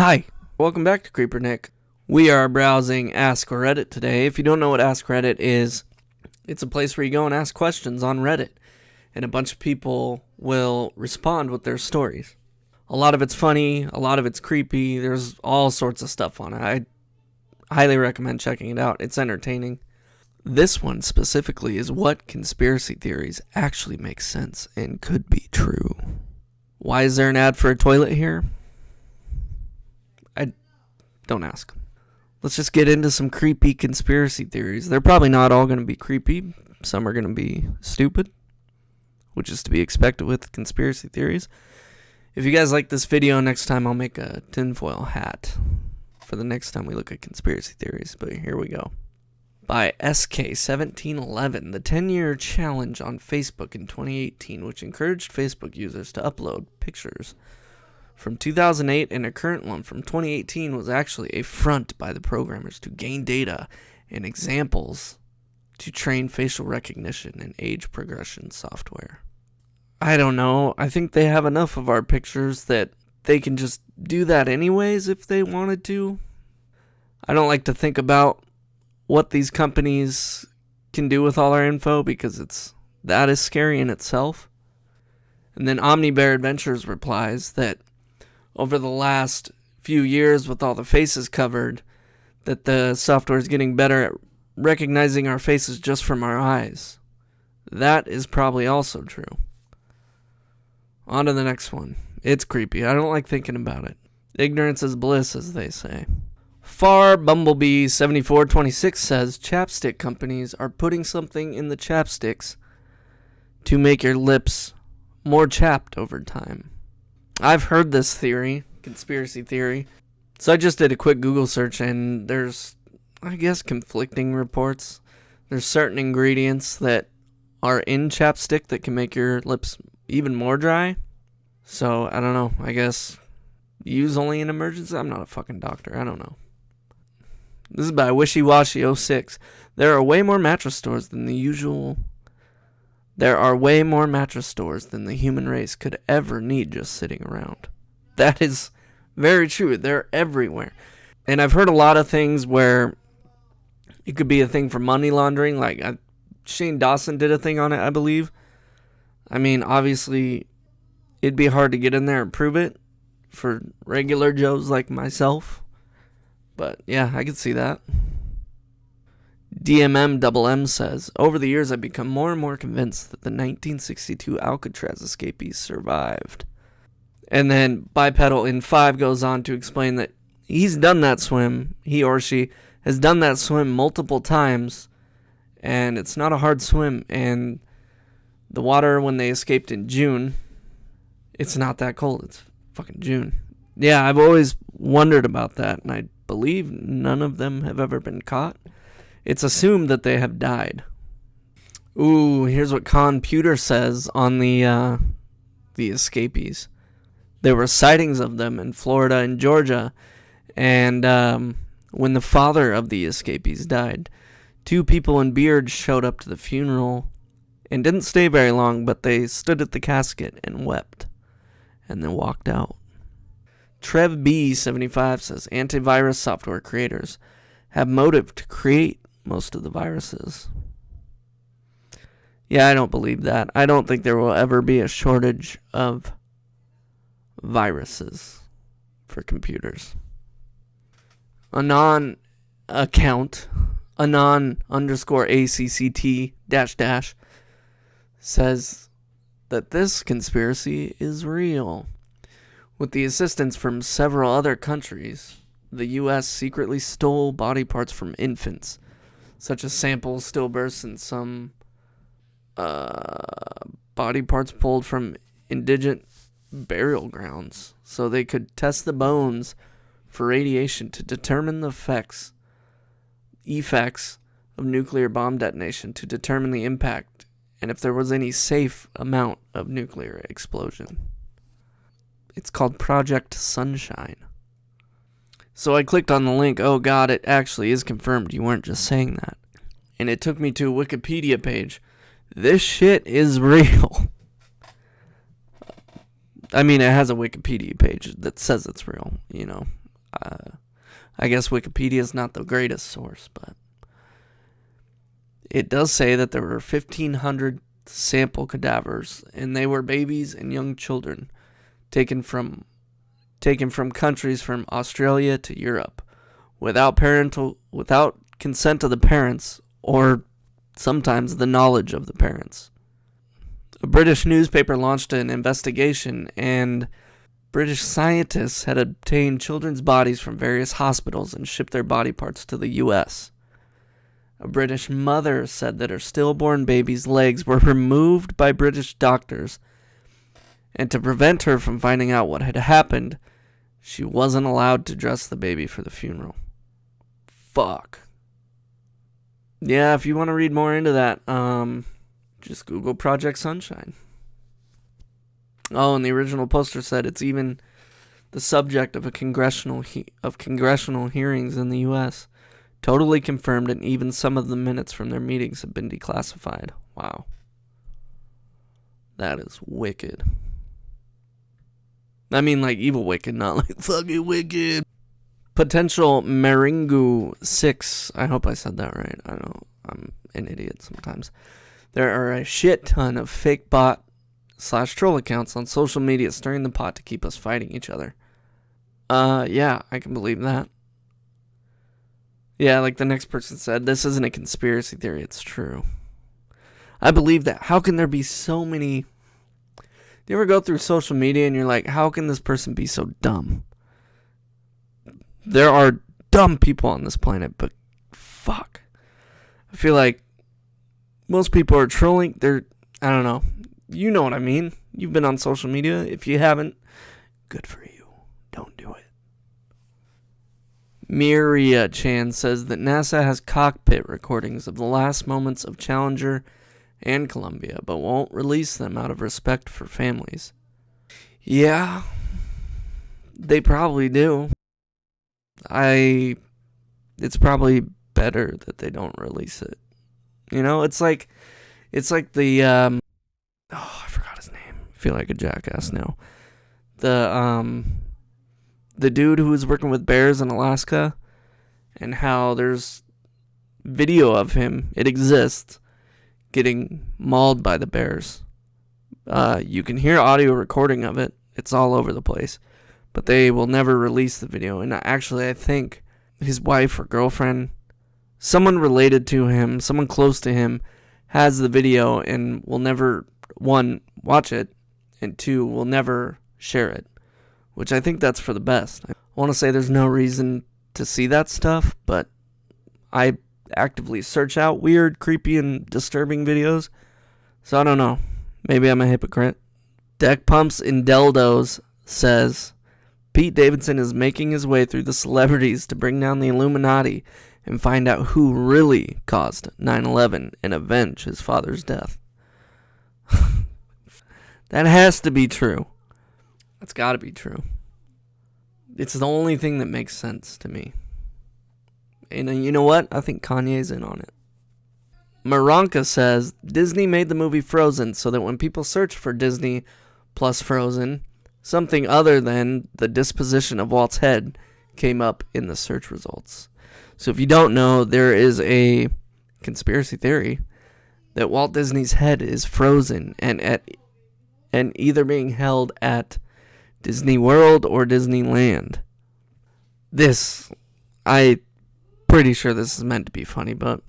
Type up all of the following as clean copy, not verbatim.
Hi, welcome back to Creeper Nick. We are browsing askreddit today. If you don't know what askreddit is, it's a place where you go and ask questions on Reddit, and a bunch of people will respond with their stories. A lot of it's funny, a lot of it's creepy, there's all sorts of stuff on it. I highly recommend checking it out. It's entertaining. This one specifically is what conspiracy theories actually make sense and could be true. Why is there an ad for a toilet here? Don't ask. Let's just get into some creepy conspiracy theories. They're probably not all going to be creepy. Some are going to be stupid, which is to be expected with conspiracy theories. If you guys like this video, next time I'll make a tinfoil hat for the next time we look at conspiracy theories. But here we go. By SK1711, the 10-year challenge on Facebook in 2018, which encouraged Facebook users to upload pictures from 2008, and a current one from 2018 was actually a front by the programmers to gain data and examples to train facial recognition and age progression software. I don't know. I think they have enough of our pictures that they can just do that anyways if they wanted to. I don't like to think about what these companies can do with all our info because that is scary in itself. And then OmniBear Adventures replies that over the last few years with all the faces covered, that the software is getting better at recognizing our faces just from our eyes. That is probably also true. On to the next one. It's creepy. I don't like thinking about it. Ignorance is bliss, as they say. Far Bumblebee 7426 says chapstick companies are putting something in the chapsticks to make your lips more chapped over time. I've heard this theory, conspiracy theory. So I just did a quick Google search and there's, I guess, conflicting reports. There's certain ingredients that are in chapstick that can make your lips even more dry. So I don't know. I guess use only in emergency. I'm not a fucking doctor. I don't know. This is by Wishy-Washy06. There are way more mattress stores than the human race could ever need just sitting around. That is very true. They're everywhere. And I've heard a lot of things where it could be a thing for money laundering. Like Shane Dawson did a thing on it, I believe. I mean, obviously, it'd be hard to get in there and prove it for regular Joes like myself. But yeah, I could see that. DMM says, over the years I've become more and more convinced that the 1962 Alcatraz escapees survived. And then Bipedal in 5 goes on to explain that he's done that swim, he or she has done that swim multiple times, and it's not a hard swim, and the water when they escaped in June, it's not that cold, it's fucking June. Yeah, I've always wondered about that, and I believe none of them have ever been caught. It's assumed that they have died. Ooh, here's what KhanPew says on the escapees. There were sightings of them in Florida and Georgia, and when the father of the escapees died, 2 people in beards showed up to the funeral and didn't stay very long, but they stood at the casket and wept, and then walked out. TrevB75 says antivirus software creators have motive to create most of the viruses. Yeah, I don't believe that. I don't think there will ever be a shortage of viruses for computers. Anon account, Anon_ACCT -- says that this conspiracy is real. With the assistance from several other countries, the U.S. secretly stole body parts from infants, such as samples, stillbirths, and some body parts pulled from indigent burial grounds, so they could test the bones for radiation to determine the effects of nuclear bomb detonation, to determine the impact, and if there was any safe amount of nuclear explosion. It's called Project Sunshine. So I clicked on the link. Oh god, it actually is confirmed. You weren't just saying that. And it took me to a Wikipedia page. This shit is real. I mean, it has a Wikipedia page that says it's real, you know. I guess Wikipedia is not the greatest source, but it does say that there were 1,500 sample cadavers, and they were babies and young children taken from countries from Australia to Europe without consent of the parents, or sometimes the knowledge of the parents. A British newspaper launched an investigation, and British scientists had obtained children's bodies from various hospitals and shipped their body parts to the U.S. A British mother said that her stillborn baby's legs were removed by British doctors, and to prevent her from finding out what had happened, she wasn't allowed to dress the baby for the funeral. Fuck. Yeah, if you want to read more into that, just Google Project Sunshine. Oh, and the original poster said it's even the subject of congressional hearings in the U.S. Totally confirmed, and even some of the minutes from their meetings have been declassified. Wow. That is wicked. I mean, like evil wicked, not like fucking wicked. Potential Meringu 6. I hope I said that right. I don't know. I'm an idiot sometimes. There are a shit ton of fake bot/troll accounts on social media stirring the pot to keep us fighting each other. Yeah, I can believe that. Yeah, like the next person said, this isn't a conspiracy theory, it's true. I believe that. How can there be so many... Do you ever go through social media and you're like, how can this person be so dumb? There are dumb people on this planet, but fuck. I feel like most people are trolling. I don't know. You know what I mean. You've been on social media. If you haven't, good for you. Don't do it. Miria Chan says that NASA has cockpit recordings of the last moments of Challenger and Columbia, but won't release them out of respect for families. Yeah, they probably do. It's probably better that they don't release it. You know, it's like the, I forgot his name. I feel like a jackass now. The dude who was working with bears in Alaska, and how there's video of him, it exists, getting mauled by the bears. You can hear audio recording of it. It's all over the place. But they will never release the video. And actually, I think his wife or girlfriend, someone related to him, someone close to him, has the video and will never, one, watch it, and two, will never share it. Which I think that's for the best. I want to say there's no reason to see that stuff, but I actively search out weird, creepy, and disturbing videos. So I don't know. Maybe I'm a hypocrite. Deck Pumps in Deldos says, Pete Davidson is making his way through the celebrities to bring down the Illuminati and find out who really caused 9/11 and avenge his father's death. That has to be true. That's got to be true. It's the only thing that makes sense to me. And you know what? I think Kanye's in on it. Maranka says, Disney made the movie Frozen so that when people search for Disney plus Frozen, something other than the disposition of Walt's head came up in the search results. So if you don't know, there is a conspiracy theory that Walt Disney's head is frozen and either being held at Disney World or Disneyland. I pretty sure this is meant to be funny, but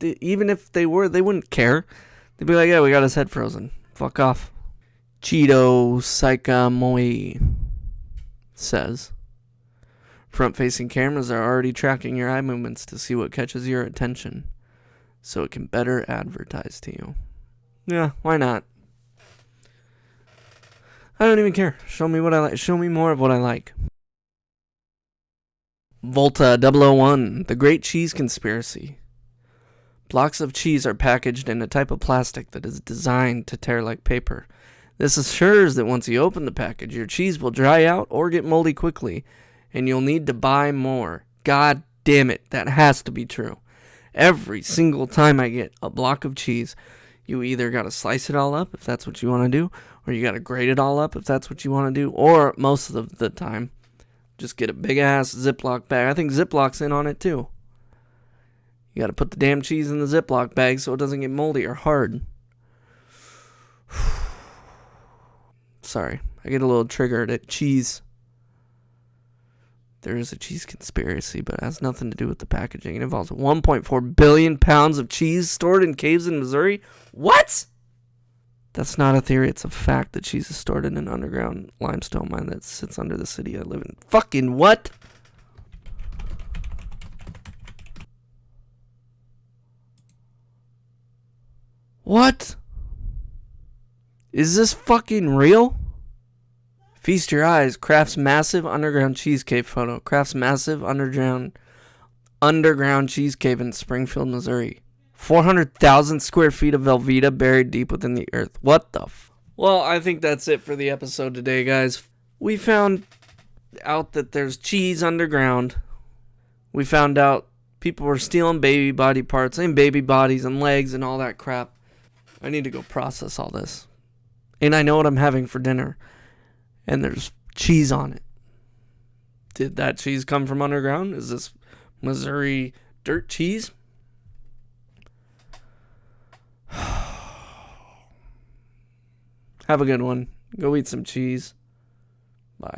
even if they were, they wouldn't care. They'd be like, yeah, we got his head frozen. Fuck off. Cheeto Saikamoi says, front-facing cameras are already tracking your eye movements to see what catches your attention, so it can better advertise to you. Yeah, why not? I don't even care. Show me what I like. Show me more of what I like. Volta 001, The Great Cheese Conspiracy. Blocks of cheese are packaged in a type of plastic that is designed to tear like paper. This assures that once you open the package, your cheese will dry out or get moldy quickly, and you'll need to buy more. God damn it, that has to be true. Every single time I get a block of cheese, you either got to slice it all up if that's what you want to do, or you got to grate it all up if that's what you want to do, or most of the time, Just get a big-ass Ziploc bag. I think Ziplocs in on it, too. You gotta put the damn cheese in the Ziploc bag so it doesn't get moldy or hard. Sorry, I get a little triggered at cheese. There is a cheese conspiracy, but it has nothing to do with the packaging. It involves 1.4 billion pounds of cheese stored in caves in Missouri. What? That's not a theory. It's a fact that cheese is stored in an underground limestone mine that sits under the city I live in. Fucking what? What? Is this fucking real? Feast your eyes. Kraft's massive underground cheese cave photo. Kraft's massive underground cheese cave in Springfield, Missouri. 400,000 square feet of Velveeta buried deep within the earth. What the f... Well, I think that's it for the episode today, guys. We found out that there's cheese underground. We found out people were stealing baby body parts and baby bodies and legs and all that crap. I need to go process all this. And I know what I'm having for dinner. And there's cheese on it. Did that cheese come from underground? Is this Missouri dirt cheese? Have a good one. Go eat some cheese.